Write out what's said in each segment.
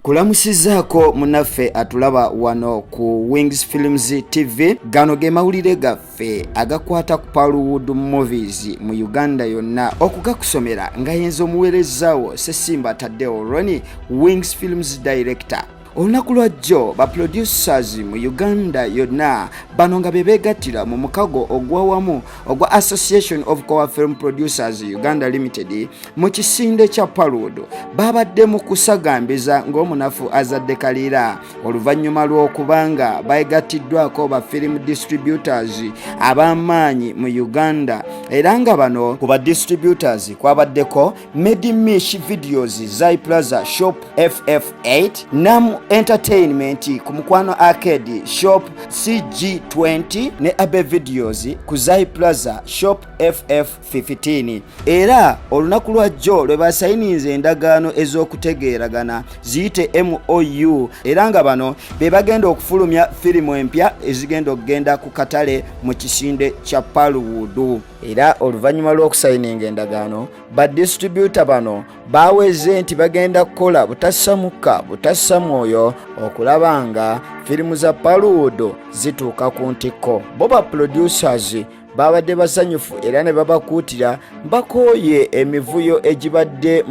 kulamusizaako munaffe atulaba wano ku Wings Films TV. Gano ge mawulire gaffe agakwata ku Paluwood movies mu Uganda yonna okugakusomera nga yenza omuweerezaawo Ssesimba Tadeo Ronnie, Wings Films Director. Olunaku lwajjo ba producers mu Uganda yonna bano nga bebegattira mu mukago ogwawamu ogwa Association of Core Film Producers Uganda Limited mu kisinde kya Paluwood babadde mu kusagambiza ng'omunafu azadde kalira oluvannyuma lw'okubanga bayigattiddwako ba film distributors ab'amaanyi mu Uganda, era nga bano ku ba distributors kwabaddeko Medimish Videos, Zai Plaza Shop FF8, Nam Entertainment ku Mukwano Arcade Shop CG20 ne Abe Videos ku Zai Plaza Shop FF15. Era olunaku lwajjo lwe basayinize endagaano ez'okutegeeragana ziyite MOU, era nga bano be bagenda okufulumya firimu empya ezigenda okugenda ku katale mu kisinde kya Paluwood. Era oluvannyuma lw'okusayininga endagaano ba distributor bano baweze nti bagenda kukola butassamuka butassa mwoyo okulaba nga firimu za Paluwood zituuka ku ntikko. Bo ba producers babadde basanyufu era ne babakuutira bakooye emivuyo egibadde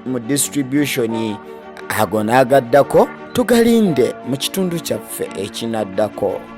mu distribution. Ago n'agaddako tugalinde mu kitundu kyaffe ekinaddako.